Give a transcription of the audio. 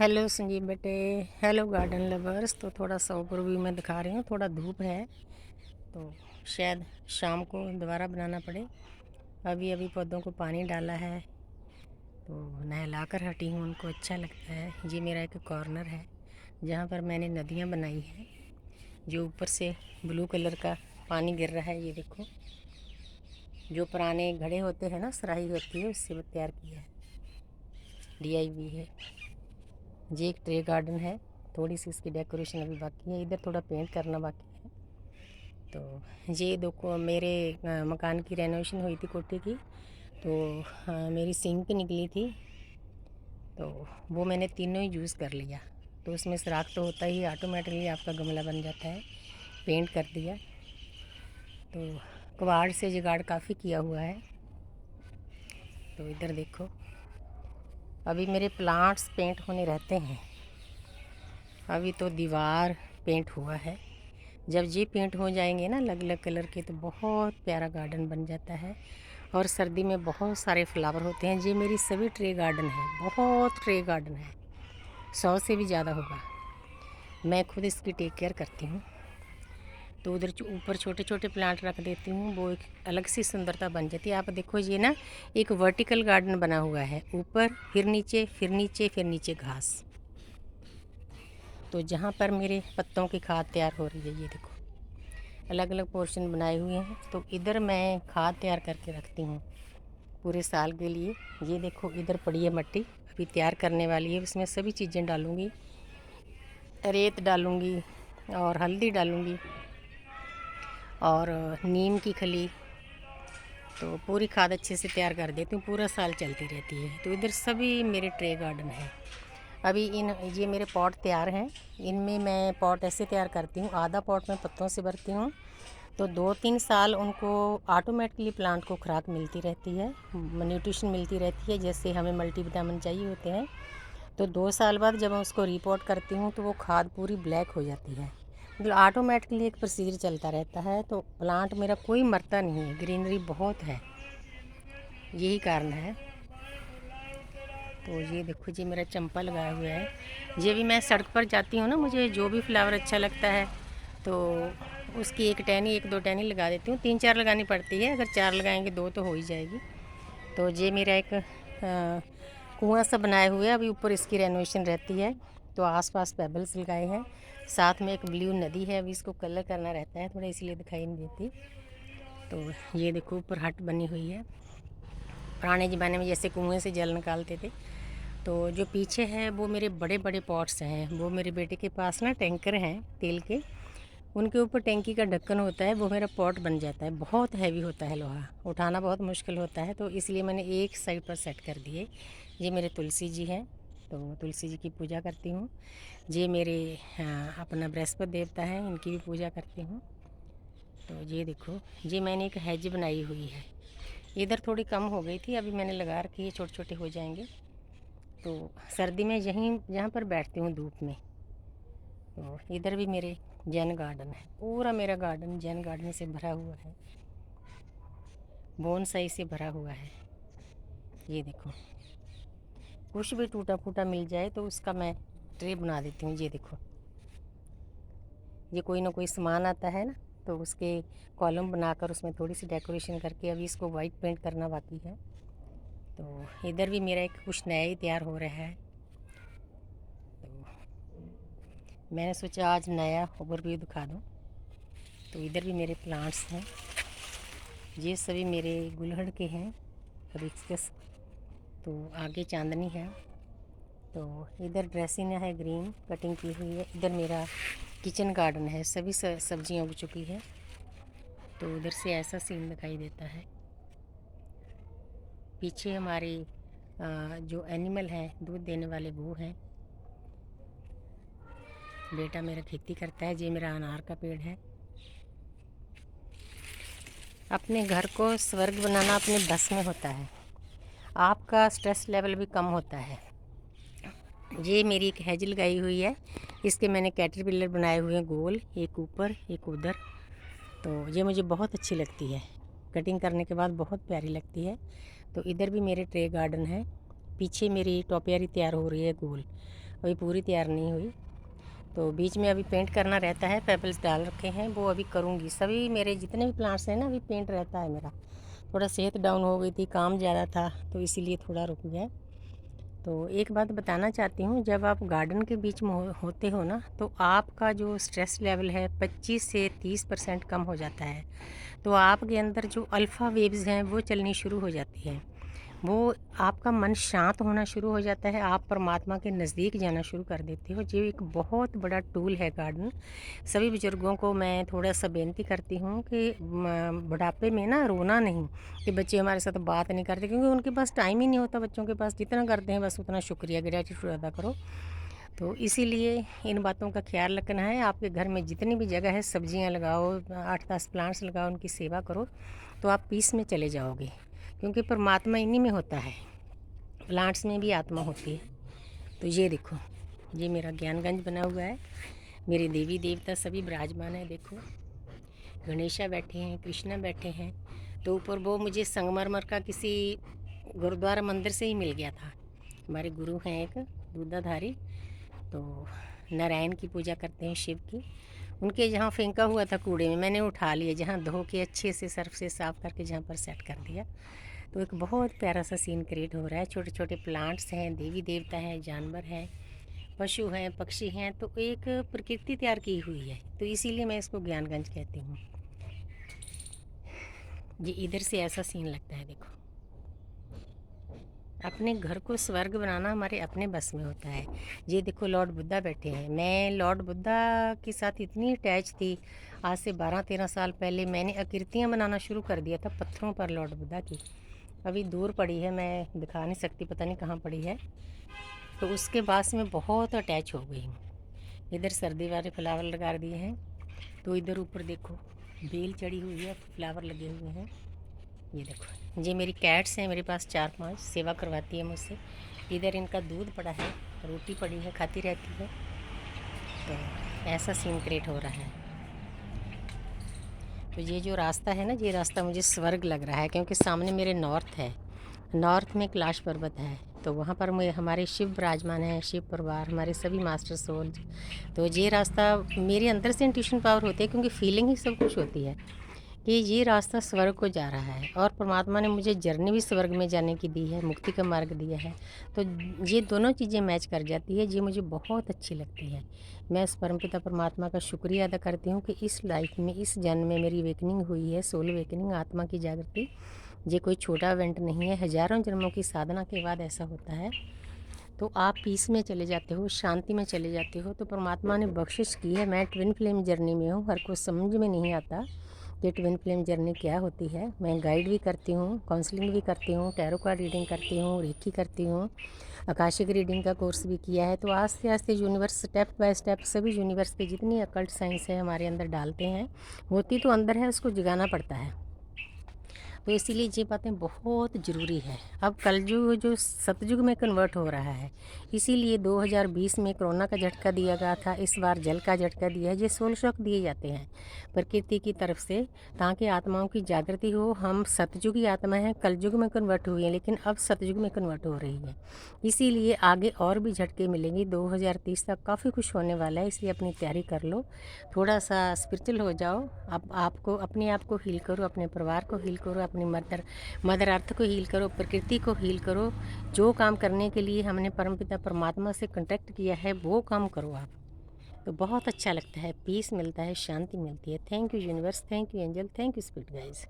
Hello Sanjeev बेटे। Hello garden lovers. तो थोड़ा सा ऊपर व्यू में दिखा रही हूँ, थोड़ा धूप है तो शायद शाम को दोबारा बनाना पड़े। अभी अभी पौधों को पानी डाला है तो नहला कर हटी हूँ, उनको अच्छा लगता है। ये मेरा एक कॉर्नर है जहाँ पर मैंने नदियाँ बनाई हैं, जो ऊपर से ब्लू कलर का पानी गिर रहा है। ये देखो, जो पुराने घड़े होते हैं ना, सराही होती है, उससे तैयार किया है, DIY है। ये एक ट्रे गार्डन है, थोड़ी सी इसकी डेकोरेशन अभी बाकी है। इधर थोड़ा पेंट करना बाकी है। तो ये देखो, मेरे मकान की रेनोवेशन हुई थी कोठी की, तो मेरी सिंक निकली थी, तो वो मैंने तीनों ही यूज़ कर लिया। तो उसमें सुराख तो होता ही, ऑटोमेटिकली आपका गमला बन जाता है। पेंट कर दिया, तो कबाड़ से जुगाड़ काफ़ी किया हुआ है। तो इधर देखो, अभी मेरे प्लांट्स पेंट होने रहते हैं। अभी तो दीवार पेंट हुआ है। जब ये पेंट हो जाएंगे ना अलग अलग कलर के, तो बहुत प्यारा गार्डन बन जाता है। और सर्दी में बहुत सारे फ्लावर होते हैं। ये मेरी सभी ट्रे गार्डन है, बहुत ट्रे गार्डन है, 100 से भी ज़्यादा होगा। मैं खुद इसकी टेक केयर करती हूँ। तो उधर ऊपर छोटे छोटे प्लांट रख देती हूँ, वो एक अलग सी सुंदरता बन जाती है। आप देखो, ये ना एक वर्टिकल गार्डन बना हुआ है, ऊपर फिर नीचे फिर नीचे फिर नीचे घास। तो जहाँ पर मेरे पत्तों की खाद तैयार हो रही है, ये देखो अलग अलग पोर्शन बनाए हुए हैं। तो इधर मैं खाद तैयार करके रखती हूँ पूरे साल के लिए। ये देखो, इधर पड़ी है मट्टी, अभी तैयार करने वाली है। उसमें सभी चीज़ें डालूँगी, रेत डालूँगी और हल्दी डालूँगी और नीम की खली। तो पूरी खाद अच्छे से तैयार कर देती हूँ, पूरा साल चलती रहती है। तो इधर सभी मेरे ट्रे गार्डन है। अभी ये मेरे पॉट तैयार हैं। इनमें मैं पॉट ऐसे तैयार करती हूँ, आधा पॉट में पत्तों से भरती हूँ, तो 2-3 साल उनको ऑटोमेटिकली प्लांट को खुराक मिलती रहती है, न्यूट्रिशन मिलती रहती है। जैसे हमें मल्टीविटामिन चाहिए होते हैं, तो 2 साल बाद जब मैं उसको रिपोर्ट करती हूँ, तो वो खाद पूरी ब्लैक हो जाती है। मतलब ऑटोमेटिकली एक प्रोसीजर चलता रहता है। तो प्लांट मेरा कोई मरता नहीं है, ग्रीनरी बहुत है, यही कारण है। तो ये देखो, जी मेरा चंपा लगाया हुआ है। ये भी मैं सड़क पर जाती हूँ ना, मुझे जो भी फ्लावर अच्छा लगता है तो उसकी एक टहनी, 1-2 टहनी लगा देती हूँ। 3-4 लगानी पड़ती है, अगर 4 लगाएंगे 2 तो हो ही जाएगी। तो ये मेरा एक कुआं सा बनाए हुए है, अभी ऊपर इसकी रेनोवेशन रहती है। तो आसपास पेबल्स लगाए हैं, साथ में एक ब्लू नदी है। अभी इसको कलर करना रहता है थोड़ा, इसलिए दिखाई नहीं देती। तो ये देखो, ऊपर हट बनी हुई है। पुराने ज़माने में जैसे कुएं से जल निकालते थे। तो जो पीछे है वो मेरे बड़े बड़े पॉट्स हैं। वो मेरे बेटे के पास ना टैंकर हैं तेल के, उनके ऊपर टैंकी का ढक्कन होता है, वो मेरा पॉट बन जाता है। बहुत हैवी होता है, लोहा उठाना बहुत मुश्किल होता है, तो इसलिए मैंने एक साइड पर सेट कर दिए। ये मेरे तुलसी जी हैं, तो तुलसी जी की पूजा करती हूँ। ये मेरे अपना बृहस्पति देवता है, इनकी भी पूजा करती हूँ। तो ये देखो, ये मैंने एक हैज बनाई हुई है। इधर थोड़ी कम हो गई थी, अभी मैंने लगा रखी है, छोटे छोटे हो जाएंगे। तो सर्दी में यहीं जहाँ पर बैठती हूँ धूप में। तो इधर भी मेरे जैन गार्डन है, पूरा मेरा गार्डन जैन गार्डन से भरा हुआ है, बोनसाई से भरा हुआ है। ये देखो, कुछ भी टूटा फूटा मिल जाए तो उसका मैं ट्रे बना देती हूँ। ये देखो, ये कोई ना कोई सामान आता है ना, तो उसके कॉलम बनाकर उसमें थोड़ी सी डेकोरेशन करके, अभी इसको वाइट पेंट करना बाकी है। तो इधर भी मेरा एक कुछ नया ही तैयार हो रहा है। तो मैंने सोचा आज नया ओवरव्यू दिखा दूँ। तो इधर भी मेरे प्लांट्स हैं, ये सभी मेरे गुलहड़ के हैं, हिबिस्कस। तो आगे चांदनी है। तो इधर ड्रेसिना है, ग्रीन कटिंग की हुई है। इधर मेरा किचन गार्डन है, सभी सब्जियां उग चुकी है। तो उधर से ऐसा सीन दिखाई देता है। पीछे हमारे जो एनिमल हैं, दूध देने वाले, वो हैं। बेटा मेरा खेती करता है। ये मेरा अनार का पेड़ है। अपने घर को स्वर्ग बनाना अपने बस में होता है, आपका स्ट्रेस लेवल भी कम होता है। ये मेरी एक हैज लगाई हुई है, इसके मैंने कैटरपिलर बनाए हुए हैं गोल, एक ऊपर एक उधर। तो ये मुझे बहुत अच्छी लगती है, कटिंग करने के बाद बहुत प्यारी लगती है। तो इधर भी मेरे ट्रे गार्डन है। पीछे मेरी टॉपियारी तैयार हो रही है गोल। अभी पूरी तैयार नहीं हुई। तो बीच में अभी पेंट करना रहता है, पेबल्स डाल रखे हैं, वो अभी करूँगी। सभी मेरे जितने भी प्लांट्स हैं ना, अभी पेंट रहता है मेरा। थोड़ा सेहत डाउन हो गई थी, काम ज़्यादा था, तो इसीलिए थोड़ा रुक गया। तो एक बात बताना चाहती हूँ, जब आप गार्डन के बीच में होते हो ना, तो आपका जो स्ट्रेस लेवल है 25 से 30% कम हो जाता है। तो आपके अंदर जो अल्फ़ा वेव्स हैं वो चलनी शुरू हो जाती है। वो आपका मन शांत होना शुरू हो जाता है, आप परमात्मा के नज़दीक जाना शुरू कर देते हो। जो एक बहुत बड़ा टूल है गार्डन। सभी बुज़ुर्गों को मैं थोड़ा सा बेनती करती हूँ कि बुढ़ापे में ना रोना नहीं कि बच्चे हमारे साथ बात नहीं करते, क्योंकि उनके पास टाइम ही नहीं होता। बच्चों के पास जितना करते हैं बस उतना शुक्रिया, ग्रेटिट्यूड अदा करो। तो इसीलिए इन बातों का ख्याल रखना है। आपके घर में जितनी भी जगह है, सब्जियां लगाओ, 8-10 प्लांट्स लगाओ, उनकी सेवा करो, तो आप पीस में चले जाओगे, क्योंकि परमात्मा इन्हीं में होता है। प्लांट्स में भी आत्मा होती है। तो ये देखो, ये मेरा ज्ञानगंज बना हुआ है, मेरे देवी देवता सभी विराजमान है। देखो, गणेशा बैठे हैं, कृष्णा बैठे हैं। तो ऊपर वो मुझे संगमरमर का किसी गुरुद्वारा मंदिर से ही मिल गया था। हमारे गुरु हैं एक दूधाधारी, तो नारायण की पूजा करते हैं, शिव की। उनके जहाँ फेंका हुआ था कूड़े में, मैंने उठा लिया, जहाँ धो के अच्छे से सर्फ से साफ़ करके जहाँ पर सेट कर दिया। तो एक बहुत प्यारा सा सीन क्रिएट हो रहा है। छोटे छोटे प्लांट्स हैं, देवी देवता हैं, जानवर हैं, पशु हैं, पक्षी हैं। तो एक प्रकृति तैयार की हुई है, तो इसीलिए मैं इसको ज्ञानगंज कहती हूँ। ये इधर से ऐसा सीन लगता है। देखो, अपने घर को स्वर्ग बनाना हमारे अपने बस में होता है। ये देखो, लॉर्ड बुद्धा बैठे हैं। मैं लॉर्ड बुद्धा के साथ इतनी अटैच थी, आज से 12-13 साल पहले मैंने आकृतियाँ बनाना शुरू कर दिया था पत्थरों पर लॉर्ड बुद्धा की। अभी दूर पड़ी है, मैं दिखा नहीं सकती, पता नहीं कहाँ पड़ी है। तो उसके बाद में बहुत अटैच हो गई हूँ। इधर सर्दी वाले फ्लावर लगा दिए हैं। तो इधर ऊपर देखो, बेल चढ़ी हुई है, फ्लावर लगे हुए हैं। ये देखो, ये मेरी कैट्स हैं, मेरे पास 4-5 सेवा करवाती है मुझसे। इधर इनका दूध पड़ा है, रोटी पड़ी है, खाती रहती है। तो ऐसा सीन क्रिएट हो रहा है। तो ये जो रास्ता है ना, ये रास्ता मुझे स्वर्ग लग रहा है, क्योंकि सामने मेरे नॉर्थ है, नॉर्थ में कैलाश पर्वत है। तो वहाँ पर मैं हमारे शिव विराजमान हैं, शिव परिवार, हमारे सभी मास्टर सोल। तो ये रास्ता मेरे अंदर से इंट्यूशन पावर होती है, क्योंकि फीलिंग ही सब कुछ होती है कि ये रास्ता स्वर्ग को जा रहा है। और परमात्मा ने मुझे जर्नी भी स्वर्ग में जाने की दी है, मुक्ति का मार्ग दिया है। तो ये दोनों चीज़ें मैच कर जाती है, ये मुझे बहुत अच्छी लगती है। मैं इस परमपिता परमात्मा का शुक्रिया अदा करती हूँ कि इस लाइफ में, इस जन्म में मेरी वेकनिंग हुई है, सोल वेकनिंग, आत्मा की जागृति। ये कोई छोटा इवेंट नहीं है, हज़ारों जन्मों की साधना के बाद ऐसा होता है। तो आप पीस में चले जाते हो, शांति में चले जाते हो। तो परमात्मा ने बख्शिश की है। मैं ट्विन फ्लेम जर्नी में हूँ, हर को समझ में नहीं आता कि ट्विन फ्लेम जर्नी क्या होती है। मैं गाइड भी करती हूँ, काउंसलिंग भी करती हूँ, टैरो कार्ड रीडिंग करती हूँ, रेकी करती हूँ, आकाशिक रीडिंग का कोर्स भी किया है। तो आस्ते आस्ते यूनिवर्स स्टेप बाय स्टेप सभी यूनिवर्स के जितनी अकल्ट साइंस है हमारे अंदर डालते हैं। होती तो अंदर है, उसको जगाना पड़ता है। तो इसीलिए ये बातें बहुत ज़रूरी है। अब कलयुग जो सतयुग में कन्वर्ट हो रहा है, इसीलिए 2020 में कोरोना का झटका दिया गया था, इस बार जल का झटका दिया है। ये सोल शॉक दिए जाते हैं प्रकृति की तरफ से, ताकि आत्माओं की जागृति हो। हम सतयुगी आत्मा हैं, कलयुग में कन्वर्ट हुई हैं, लेकिन अब सतयुग में कन्वर्ट हो रही है। इसीलिए आगे और भी झटके मिलेंगे। 2030 तक काफ़ी कुछ होने वाला है, इसलिए अपनी तैयारी कर लो, थोड़ा सा स्पिरिचुअल हो जाओ। अब आपको अपने आप को हील करो, अपने परिवार को हील करो, अपनी मदर अर्थ को हील करो, प्रकृति को हील करो। जो काम करने के लिए हमने परमपिता परमात्मा से कॉन्टैक्ट किया है, वो काम करो आप। तो बहुत अच्छा लगता है, पीस मिलता है, शांति मिलती है। Thank you universe, thank you angel, thank you spirit guys.